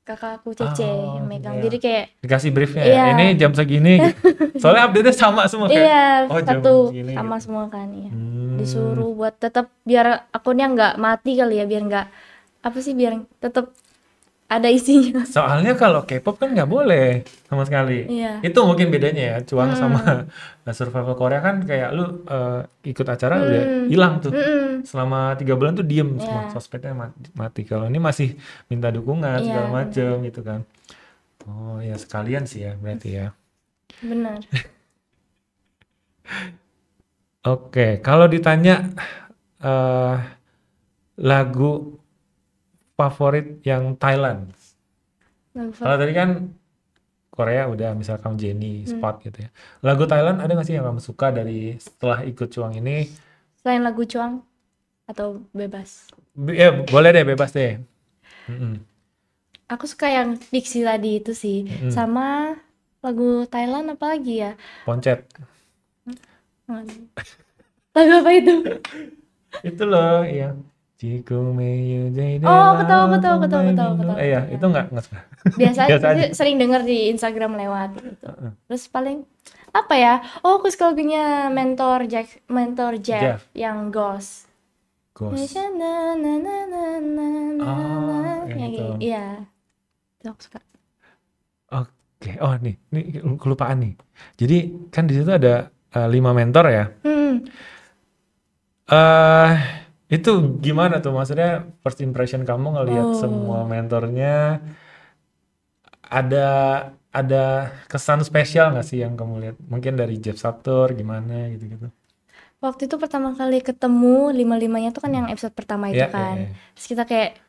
kakakku Cece Oh, yang megang. iya. Jadi kayak Dikasih briefnya ya. iya, Ini jam segini. Soalnya update-nya sama semua kayak, iya oh jam satu segini sama gitu. semua kan ya. Hmm. Disuruh buat tetap biar akunnya nggak mati kali ya, biar nggak apa sih, biar tetap ada isinya. Soalnya kalau K-pop kan nggak boleh sama sekali. Iya. Itu mungkin bedanya ya. Cuang sama Survival Korea kan kayak lu ikut acara udah hilang tuh. Selama 3 bulan tuh diem semua, Iya. sosmednya mati. Kalau ini masih minta dukungan Iya, segala benar. macem gitu kan. Oh ya sekalian sih ya berarti ya. Benar. Oke, kalau ditanya eh, lagu favorit yang Thailand. Kalau tadi kan Korea udah misalkan Jennie, Spot gitu ya. Lagu Thailand ada nggak sih yang kamu suka dari setelah ikut Cuang ini? Selain lagu Cuang atau bebas. Ya boleh deh, bebas deh. Mm-mm. Aku suka yang Dixie tadi itu sih. Sama lagu Thailand apa lagi ya? Poncet. Lagu apa itu? Itu loh yang Jiku Meyu Oh, ketawa. iya, itu nggak suka. Biasa Biasa aja aja. sering denger di Instagram lewat gitu. Terus paling apa ya? Oh, aku suka lagunya Mentor Jeff Jeff. yang Ghost. Ghost. Na, na, na, na, na, na, Oh, na. yang Yang itu. iya. Itu aku suka. Oh, Oke, oh nih kelupaan nih. Jadi kan di situ ada 5 mentor ya. eh itu gimana tuh? Maksudnya first impression kamu ngelihat semua mentornya, ada ada kesan spesial nggak sih yang kamu lihat? Mungkin dari Jeff Satur gimana gitu-gitu. Waktu itu pertama kali ketemu lima-limanya tuh kan yang episode pertama itu Iya, iya, kan. iya. Terus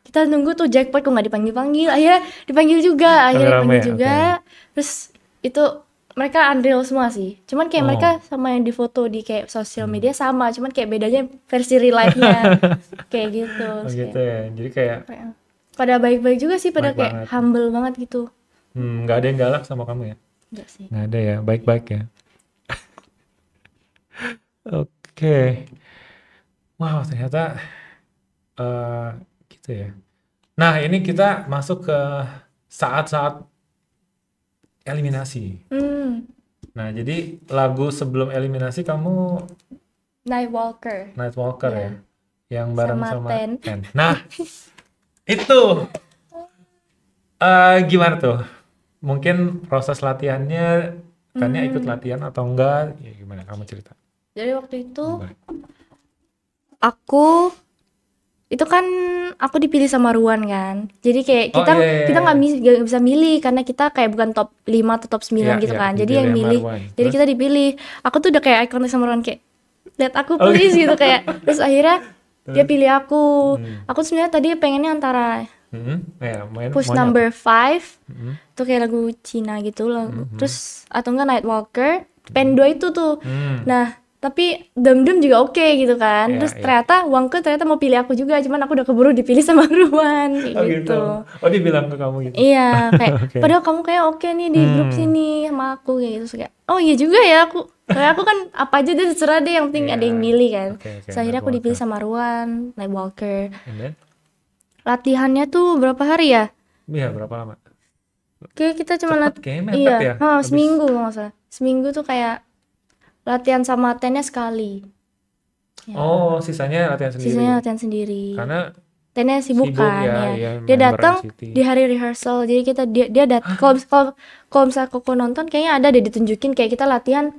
kita nunggu tuh jackpot kok nggak dipanggil-panggil. Akhirnya dipanggil juga, akhirnya Rame-rame, dipanggil juga. Terus itu mereka unreal semua sih. Cuman kayak mereka sama yang di foto di kayak sosial media sama, cuman kayak bedanya versi real life-nya. Kayak gitu. Oh Terus gitu kayak, ya. Jadi kayak pada baik-baik juga sih, pada baik kayak banget. humble banget gitu. Nggak ada yang galak sama kamu ya? Enggak sih. Nggak ada ya, baik-baik ya. Oke. Wow, ternyata gitu ya. Nah, ini kita masuk ke saat-saat eliminasi. Nah, jadi lagu sebelum eliminasi kamu Nightwalker. Nightwalker ya, yang bareng Sama sama Ten. Ten. Nah, itu gimana tuh? Mungkin proses latihannya, Tennya ikut latihan atau enggak? Ya gimana kamu cerita? Jadi waktu itu Boleh. aku itu kan aku dipilih sama Ruan kan. Jadi kayak Oh, kita iya, iya, kita nggak iya. bisa milih karena kita kayak bukan top 5 atau top 9 Iya, gitu iya, kan. Jadi dipilih yang sama milih. Ruan. Jadi Terus? kita dipilih. Aku tuh udah kayak iconic sama Ruan kayak lihat aku Oh, please gitu. gitu kayak. Terus akhirnya dia pilih aku. Aku sebenarnya tadi pengennya antara Ya, Push maunya Number apa? 5 tuh kayak lagu Cina gitu lagu. Terus atau enggak Nightwalker. Pen 2 itu tuh. Nah, tapi Dem juga oke gitu kan. Iya, Terus iya. ternyata Wangke ternyata mau pilih aku juga, cuman aku udah keburu dipilih sama Ruan kayak Oh gitu. gitu. Oh dia bilang ke kamu gitu. Iya, kayak Oke. padahal kamu kayak oke nih di grup sini sama aku kayak gitu. Terus kayak, oh iya juga ya aku. Kayak aku kan apa aja deh terserah deh yang penting Iya. ada yang milih kan. Oke, Terus akhirnya aku dipilih Nightwalker. sama Ruan, Nightwalker. And then? Latihannya tuh berapa hari ya? Iya, berapa lama? Kayak kita cuma Cepet kayaknya mepet iya, ya. Habis. seminggu kalau nggak salah. Seminggu tuh kayak latihan sama Tennya sekali. Ya. Oh, sisanya latihan sendiri. Sisanya latihan sendiri. Karena Tennya sibuk sibuk kan ya, ya. iya, Dia member datang NCT. di hari rehearsal. Jadi dia kalau misalnya Koko nonton kayaknya ada deh ditunjukin kayak kita latihan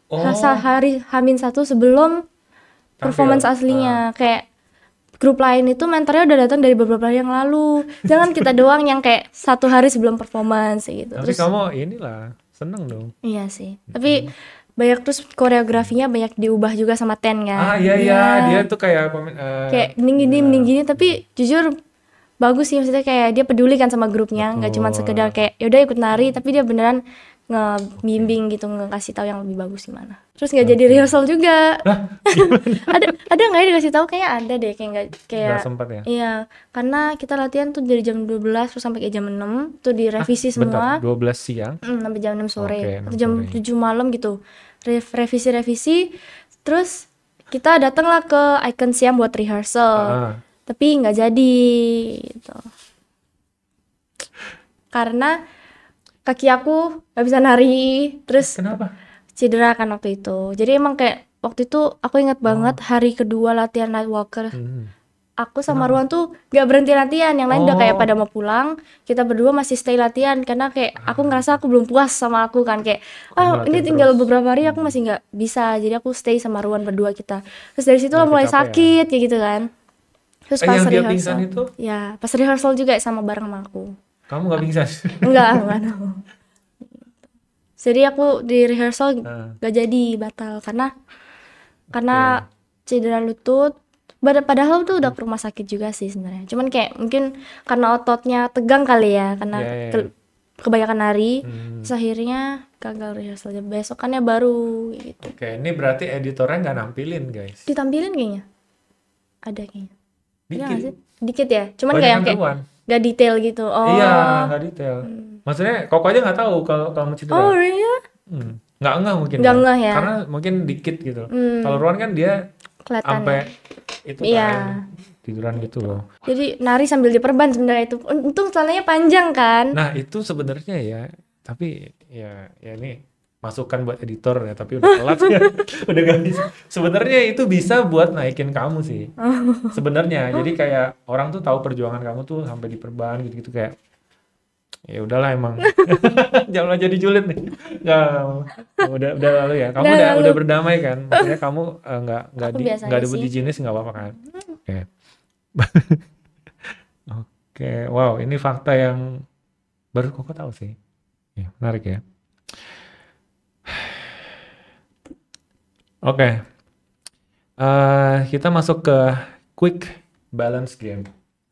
hari H-1 sebelum performance aslinya. Kayak grup lain itu mentornya udah datang dari beberapa hari yang lalu. Jangan kita doang yang kayak 1 hari sebelum performance gitu. Tapi Terus kamu inilah seneng dong. iya sih. Tapi banyak terus koreografinya banyak diubah juga sama Ten kan. Iya, dia tuh kayak Kayak mending gini tapi jujur bagus sih, maksudnya kayak dia peduli kan sama grupnya, nggak cuma sekedar kayak yaudah ikut nari, tapi dia beneran ngebimbing gitu, ngasih tahu yang lebih bagus gimana. Terus nggak jadi rehearsal juga. ada nggak ya dikasih tahu? Kayaknya ada deh, kayak nggak sempat ya. iya, karena kita latihan tuh dari jam 12 terus sampai kayak jam 6 tuh direvisi Bentar, semua. 12 siang. Sampai jam 6 sore Oke, atau 6 jam sore. 7 malam gitu. Revisi terus kita datanglah ke Icon Siam buat rehearsal. Tapi nggak jadi gitu. Karena kaki aku nggak bisa nari, terus Kenapa? cedera kan waktu itu. Jadi emang kayak waktu itu aku ingat banget hari kedua latihan Nightwalker. Aku sama Ruan tuh gak berhenti latihan, yang lain udah kayak pada mau pulang, kita berdua masih stay latihan karena kayak aku ngerasa aku belum puas sama aku kan, kayak ini tinggal beberapa hari aku masih nggak bisa, jadi aku stay sama Ruan berdua kita. Terus dari situ lah mulai sakit kayak gitu kan. Terus pas yang dia rehearsal pingsan itu? ya pas rehearsal juga sama bareng sama aku. Kamu nggak pingsan? enggak jadi aku di rehearsal gak jadi, batal karena cedera lutut. Padahal tuh udah ke rumah sakit juga sih sebenarnya, cuman kayak mungkin karena ototnya tegang kali ya, karena kebanyakan nari. Terus akhirnya gagal rehearsal, besokannya baru gitu. Oke, ini berarti editornya nggak nampilin guys. Ditampilin kayaknya ada kayaknya Dikit ya, cuman banyak kayak yang kayak gak detail gitu. Iya, nggak detail. Maksudnya Koko aja nggak tahu kalau kamu cedera. Oh iya? Nggak mungkin. Nggak kan? ngeh ya. Karena mungkin dikit gitu. Kalau Ruan kan dia Kelihatan sampai ya. itu Iya. kan tiduran gitu loh. Jadi nari sambil diperban sebenarnya itu. Untung celananya panjang kan. Nah itu sebenarnya ya, tapi ya ini masukan buat editor ya, tapi udah telat ya. Udah gak bisa. Sebenarnya itu bisa buat naikin kamu sih. Sebenarnya. Jadi kayak orang tuh tahu perjuangan kamu tuh sampai diperban gitu-gitu, kayak Ya udahlah emang. Jangan jadi julid nih. Nggak, udah lalu ya. Kamu Udah udah lalu. berdamai kan? Maksudnya kamu Aku biasa nggak aja debut sih. di jenis nggak apa-apa kan? Oke. Oke, wow, ini fakta yang baru Koko tahu sih. Ya, menarik ya. Oke, kita masuk ke quick balance game.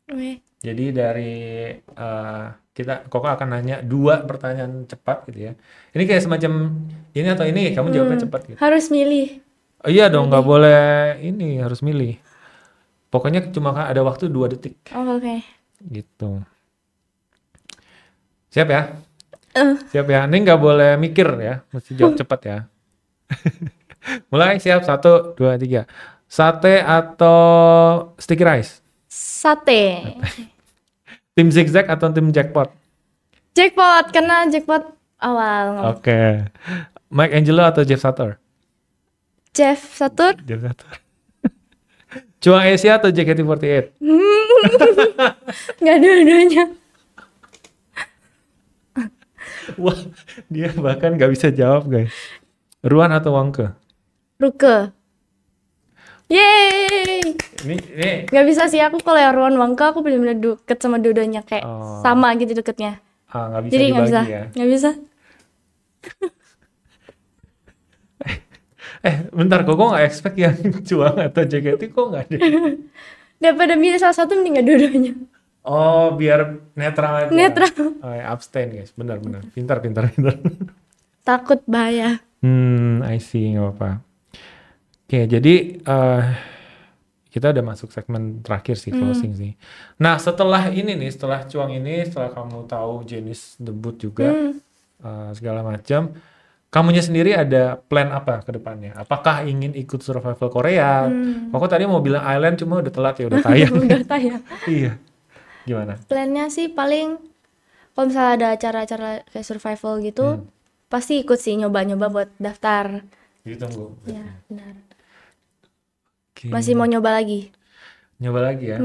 Oke. Jadi dari Koko akan nanya 2 pertanyaan cepat gitu ya. Ini kayak semacam ini atau ini, kamu jawabnya cepat gitu. Harus milih. Oh, iya dong, nggak boleh ini, harus milih. Pokoknya cuma ada waktu 2 detik Oh, oke. gitu. Siap ya? Siap ya? Ini nggak boleh mikir ya, mesti jawab cepat ya. Mulai, siap, 1, 2, 3. Sate atau sticky rice? Sate. Tim zigzag atau tim jackpot? Jackpot, karena jackpot awal. Oke. Mike Angelo atau Jeff Satur? Jeff Satur. Jeff Satur. Chuang Asia atau JKT48? Nggak dua-duanya. Wah, dia bahkan nggak bisa jawab guys. Ruan atau Wangke? Ruke. Yeay. Ini Nggak bisa sih aku kalau yang Ruan Wangka aku benar-benar deket sama dua-duanya kayak sama gitu deketnya. nggak bisa Jadi nggak dibagi bisa. ya. Nggak bisa. Bentar, kok nggak expect yang Chuang atau JKT kok nggak ada? Daripada milih salah satu mending nggak dua-duanya. Oh, biar netral aja. Netral. Oh, ya, abstain guys, benar. Pintar. Takut bahaya. I see, nggak apa-apa. Oke, jadi kita udah masuk segmen terakhir sih, closing sih. Nah, setelah Chuang ini, setelah kamu tahu Jenis debut juga, segala macam, kamunya sendiri ada plan apa ke depannya? Apakah ingin ikut Survival Korea? Koko tadi mau bilang Island, cuma udah telat ya, udah tayang. Udah tayang. Iya. Gimana? Plannya sih paling kalau misalnya ada acara-acara kayak survival gitu, pasti ikut sih nyoba-nyoba buat daftar. Ditunggu. Ya, benar. Oke. Masih mau nyoba lagi. Nyoba lagi ya.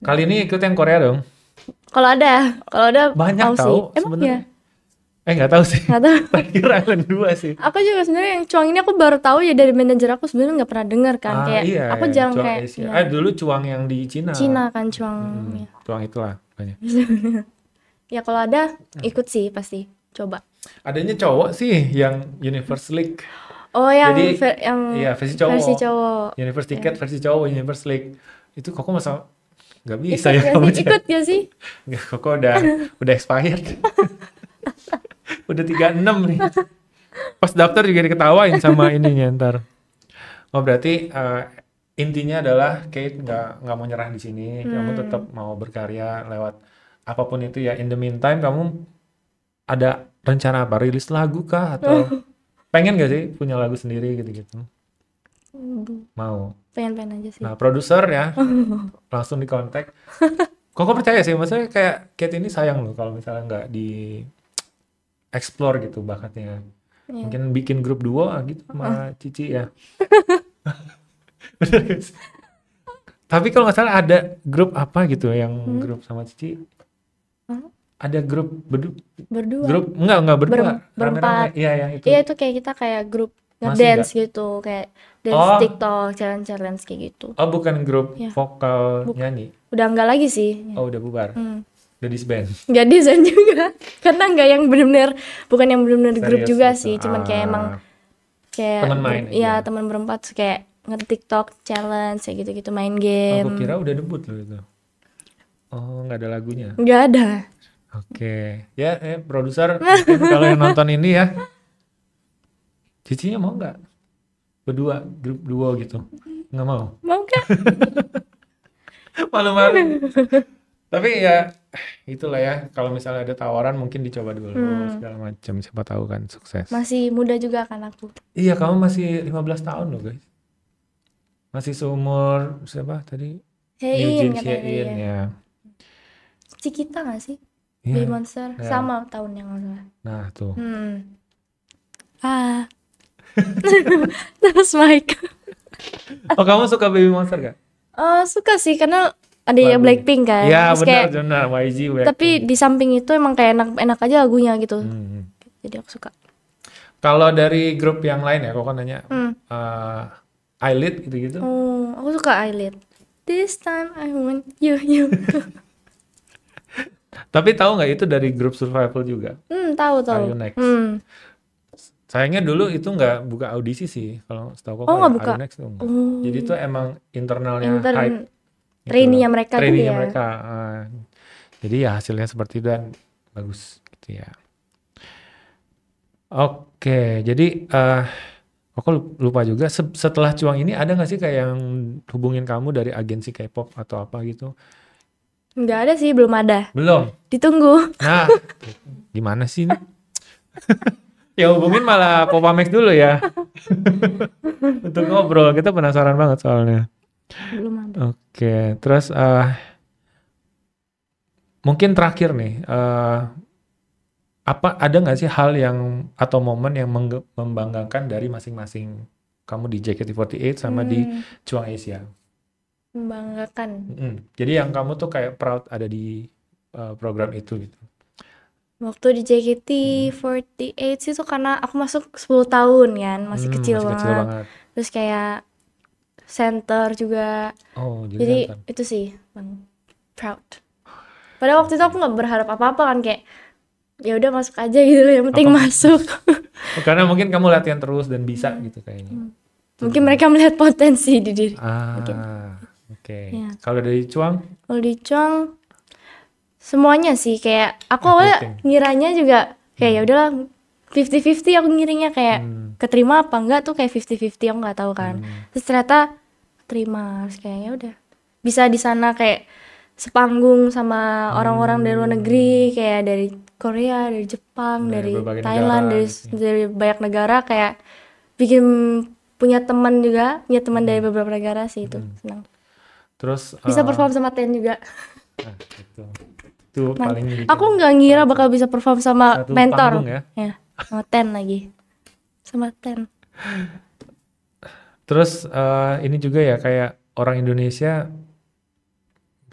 Kali ini ikut yang Korea dong. Kalau ada Banyak mau tahu sih. Emang sebenarnya. ya? Nggak tahu sih. Nggak tahu. Terakhir Island 2 sih. Aku juga sebenarnya yang Chuang ini aku baru tahu ya dari manajer aku, sebenarnya nggak pernah dengar kan, kayak Iya, aku ya, jarang Chuang kayak Asia. ya, Dulu Chuang yang di Cina. Cina kan Chuang. Ya. Chuang itulah banyak. Ya kalau ada ikut sih pasti coba. Adanya cowok sih yang Universe League. Oh yang Jadi, yang iya, versi cowok. versi cowok. Universe Ticket versi cowok Universe League. Itu Koko masa nggak Ikut bisa ya gak kamu sih? Ikut gak sih? Nggak, Koko udah expired. Udah 36 nih. Pas daftar juga diketawain sama ininya ntar. Oh berarti intinya adalah Kate nggak mau nyerah di sini. Kamu tetap mau berkarya lewat apapun itu ya. In the meantime kamu ada rencana apa? Rilis lagu kah atau pengen gak sih punya lagu sendiri gitu-gitu? Mau. Pengen aja sih. Nah produser ya langsung dikontak. Koko percaya sih, maksudnya kayak Kate ini sayang loh kalau misalnya nggak di explore gitu bakatnya. Mungkin bikin grup duo gitu sama Cici ya. Bener gak sih? Tapi kalau nggak salah ada grup apa gitu yang grup sama Cici. Ada grup Berdua. grup enggak berdua. Berempat. Rame-rame. Iya itu. Iya itu kayak kita kayak grup Masih ngedance gitu, kayak dance TikTok, challenge kayak gitu. Oh bukan grup Ya. vokal nyanyi. Udah enggak lagi sih. Oh udah bubar. Udah disband. Nggak desain juga. Karena nggak yang benar-benar, bukan yang benar-benar grup Serius juga gitu. sih, cuman kayak emang kayak Teman main iya aja. teman berempat kayak nge-TikTok challenge kayak gitu-gitu, main Aku game. kira udah debut loh itu. Oh nggak ada lagunya. Nggak ada. Oke, ya produser mungkin kalau yang nonton ini ya, Cicinya mau nggak berdua grup duo gitu? Nggak mau. Mau kan? Malu-malu. Tapi ya itulah ya, kalau misalnya ada tawaran mungkin dicoba dulu segala macam, siapa tahu kan sukses. Masih muda juga kan aku. Iya, kamu masih 15 tahun loh guys. Masih seumur siapa tadi? Hein Eugene katanya Hyein dia. ya. Cikita nggak sih? Iya. Baby Monster Ya. sama tahun yang lalu. Nah tuh. Terus Mike. Oh kamu suka Baby Monster gak? Suka sih karena ada ya lagunya. Blackpink kan. Iya Terus benar kayak, benar YG Blackpink. tapi di samping itu emang kayak enak aja lagunya gitu. Jadi aku suka. Kalau dari grup yang lain ya, kok kan nanya Eyelid gitu-gitu. Oh, aku suka Eyelid. This time I want you. Tapi tahu nggak itu dari grup Survival juga? Tahu. Are You Next? Sayangnya dulu itu nggak buka audisi sih, kalau setahu kok Oh, nggak ya, buka. Are You Next tuh enggak. Jadi itu emang internalnya hype gitu trainee-nya loh. mereka Trainee-nya gitu ya. mereka. Jadi ya hasilnya seperti itu dan bagus gitu ya. Oke, jadi aku lupa juga setelah Cuang ini ada nggak sih kayak yang hubungin kamu dari agensi K-pop atau apa gitu? Nggak ada sih, belum ada. Belum. Ditunggu. Nah, gimana sih ini? Ya hubungin malah Popamex dulu ya. Untuk ngobrol, kita penasaran banget soalnya. Belum ada. Oke, terus mungkin terakhir nih, apa ada nggak sih hal yang atau momen yang membanggakan dari masing-masing kamu di JKT48 sama di Cuang Asia? Membanggakan. Jadi yang kamu tuh kayak proud ada di program itu gitu. Waktu di JKT48 sih tuh karena aku masuk 10 tahun kan, masih kecil banget. Terus kayak center juga. Oh, jadi center. Itu sih, Bang, proud. Padahal waktu itu aku nggak berharap apa-apa kan, kayak ya udah masuk aja gitu, yang penting masuk. Karena mungkin kamu latihan terus dan bisa gitu kayaknya. Mungkin mereka melihat potensi di diri. Oke. Ya. Kalau dari Cuang? Kalau di Cuang semuanya sih, kayak aku awalnya ngiranya juga kayak ya udahlah 50-50, aku ngiringnya kayak keterima apa enggak tuh kayak 50-50, aku nggak tahu kan. Terus ternyata terima, terus kayak ya udah bisa di sana kayak sepanggung sama orang-orang dari luar negeri, kayak dari Korea, dari Jepang, dari Thailand, dari banyak negara, kayak bikin punya teman dari beberapa negara sih, itu senang. Terus bisa perform sama Ten juga. Itu paling aku nggak ngira bakal bisa perform sama mentor ya, sama Ten lagi, sama Ten. Terus ini juga ya, kayak orang Indonesia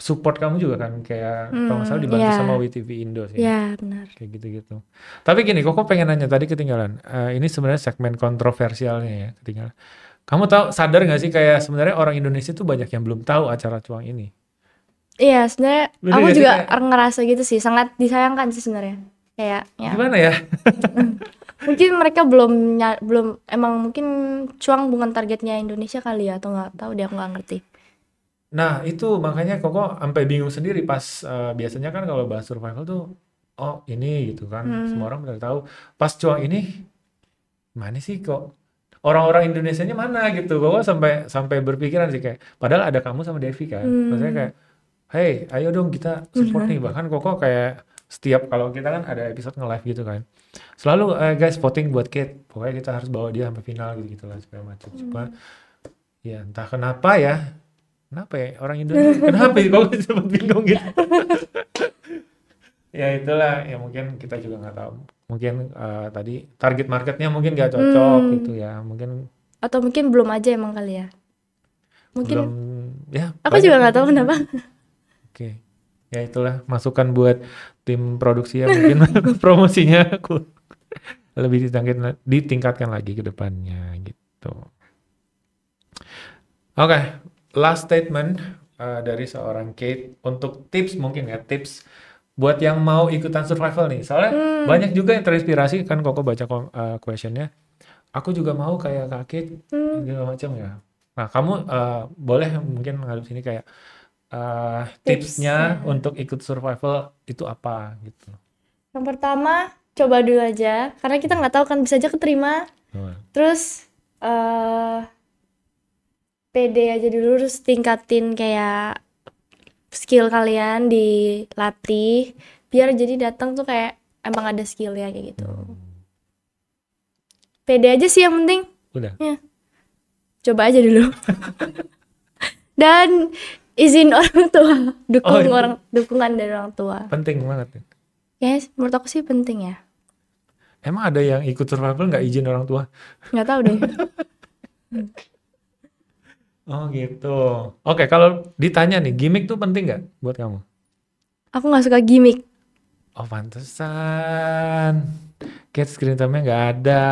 support kamu juga kan, kayak kalau nggak salah dibantu sama WTV Indo sih. Iya, benar. Kayak gitu-gitu. Tapi gini, kok pengen nanya tadi ketinggalan. Ini sebenarnya segmen kontroversialnya ya, ketinggalan. Kamu sadar nggak sih kayak sebenarnya orang Indonesia tuh banyak yang belum tahu acara Cuang ini? Iya, sebenarnya aku juga ngerasa gitu sih, sangat disayangkan sih sebenarnya. Kayak gimana ya? Mungkin mereka belum emang mungkin Cuang bukan targetnya Indonesia kali ya, atau nggak tahu, dia aku nggak ngerti. Nah itu makanya Koko sampai bingung sendiri pas biasanya kan kalau bahas survival tuh ini gitu kan, semua orang benar tahu. Pas Cuang ini mana sih kok orang-orang Indonesianya mana gitu. Koko sampai berpikiran sih kayak padahal ada kamu sama Devi kan. Maksudnya kayak hey ayo dong kita support nih. Bahkan Koko kayak setiap kalau kita kan ada episode nge-live gitu kan, selalu guys voting buat Kate, pokoknya kita harus bawa dia sampai final gitu lah segala macam. Cuma ya entah kenapa ya orang Indonesia kenapa ya kok sempat bingung gitu. Ya itulah ya, mungkin kita juga nggak tahu, mungkin tadi target marketnya mungkin nggak cocok gitu ya, mungkin atau mungkin belum aja emang kali ya, mungkin belum ya, aku juga nggak tahu kenapa. Oke. Ya itulah masukan buat tim produksi ya, mungkin promosinya aku lebih ditingkatkan lagi ke depannya gitu. Oke, last statement dari seorang Kate untuk tips mungkin ya, tips buat yang mau ikutan survival nih. Soalnya banyak juga yang terinspirasi kan, Koko baca questionnya. Aku juga mau kayak Kak Kate, segala macam ya. Nah, kamu boleh mungkin ngadep sini kayak tipsnya untuk ikut survival itu apa gitu. Yang pertama, coba dulu aja, karena kita nggak tahu kan, bisa aja keterima. Terus pede aja dulu, terus tingkatin kayak skill kalian, dilatih biar jadi datang tuh kayak emang ada skillnya kayak gitu. Pede aja sih yang penting. Udah. Ya. Coba aja dulu. Dan izin orang tua, dukungan dari orang tua. Penting banget. Ya, menurut aku sih penting ya. Emang ada yang ikut survival nggak izin orang tua? Nggak tahu deh. Oh gitu. Oke, kalau ditanya nih, gimmick tuh penting nggak buat kamu? Aku nggak suka gimmick. Oh pantesan. Kate screen time-nya nggak ada.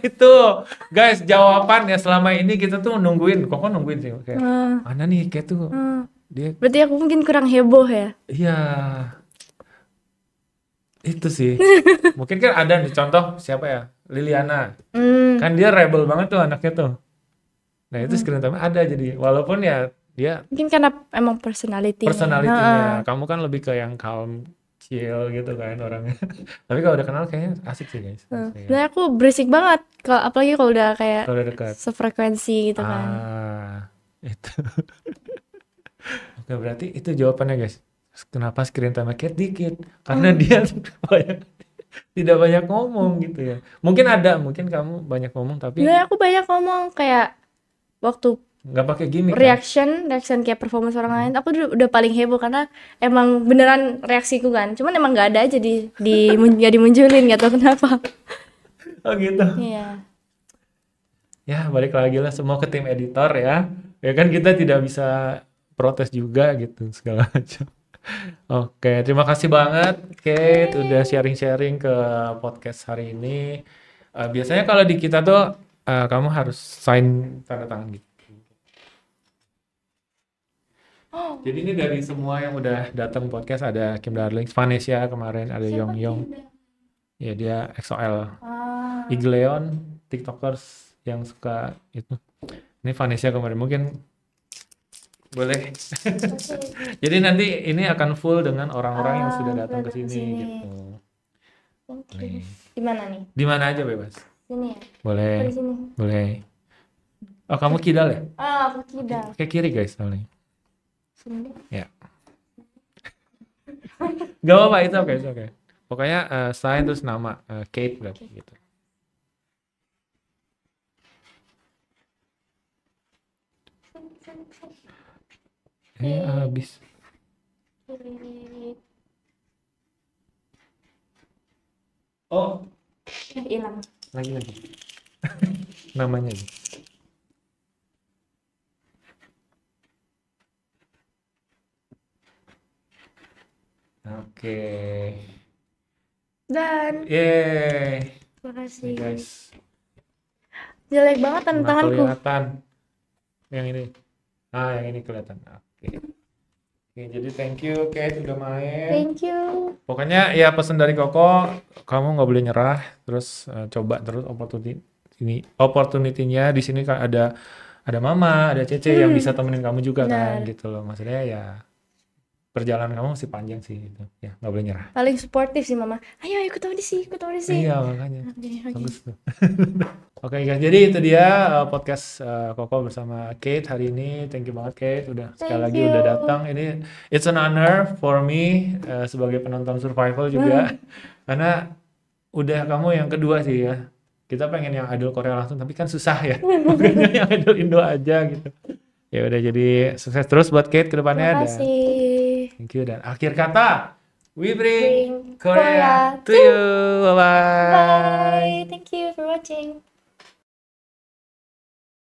Itu, guys, jawabannya selama ini kita tuh nungguin. Kok nungguin sih? Kayak, Hmm, mana nih Kate tuh? hmm. Dia, Berarti aku mungkin kurang heboh ya. iya, itu sih. Mungkin kan ada nih contoh siapa ya? Liliana. Hmm, Kan dia rebel banget tuh anaknya tuh. Nah itu hmm. screen time ada jadi. Walaupun ya dia Mungkin karena emang personality-nya. Heeh. personality-nya. Kamu kan lebih ke yang calm, chill gitu kan orangnya. Tapi kalau udah kenal kayaknya asik sih guys. Asik ya. Sebenarnya aku berisik banget, kalau apalagi kalau udah kayak Kalau udah dekat. sefrekuensi gitu kan. Itu. Oke, berarti itu jawabannya guys. Kenapa screen time Kate dikit? Karena dia banyak, tidak banyak ngomong gitu ya. Mungkin ada, mungkin kamu banyak ngomong tapi Sebenarnya aku banyak ngomong kayak waktu nggak pakai gimmick kan? reaction kayak performance orang lain, aku udah paling heboh karena emang beneran reaksiku kan. Cuman emang nggak ada aja nggak dimunculin, nggak tahu kenapa. Oh gitu. Iya. Ya balik lagi lah semua ke tim editor ya. Ya kan kita tidak bisa protes juga gitu segala macam. Oke, terima kasih banget Kate udah sharing-sharing ke podcast hari ini. Biasanya kalau di kita tuh kamu harus sign tanda tangan gitu. Jadi ini dari semua yang udah datang podcast ada Kim Darling, Vanessa kemarin, ada Yong Yong. Ya dia EXO-L. Igleon, TikTokers yang suka itu. Ini Vanessa kemarin mungkin boleh. Jadi nanti ini akan full dengan orang-orang yang sudah datang ke sini gitu. Oke. Di mana nih? Di mana aja bebas. Sini ya? Boleh. Di sini. Boleh. Oh, kamu kidal ya? Aku kidal. Kayak kiri guys soalnya. Sini deh. Ya. Gak apa-apa, itu oke, itu oke. Pokoknya sign terus nama Kate berarti gitu. Habis. Oh, Hilang. lagi. Namanya aja. Oke. Dan Yeay. terima kasih. Nih guys. Jelek banget Nggak tanganku. kelihatan. Yang ini. Yang ini kelihatan. Oke. Oke, jadi thank you Kate udah main. Thank you. Pokoknya ya pesan dari Koko, kamu nggak boleh nyerah. Terus coba terus opportunity-nya di sini kan ada Mama, ada Cece yang bisa temenin kamu juga kan gitu loh. Maksudnya ya perjalanan kamu masih panjang sih gitu. Ya, nggak boleh nyerah. Paling suportif sih Mama. Ayo ikut audisi. Iya, makanya. Oke. Bagus tuh. Oke guys, jadi itu dia podcast Koko bersama Kate hari ini. Thank you banget Kate, udah sekali lagi udah datang. Ini it's an honor for me sebagai penonton survival juga, karena udah kamu yang kedua sih ya. Kita pengen yang idol Korea langsung, tapi kan susah ya. Makanya yang idol Indo aja gitu. Ya udah, jadi sukses terus buat Kate ke depannya. Terima kasih. Thank you, dan akhir kata, we bring Korea Korea to you. Bye bye. Bye. Thank you for watching.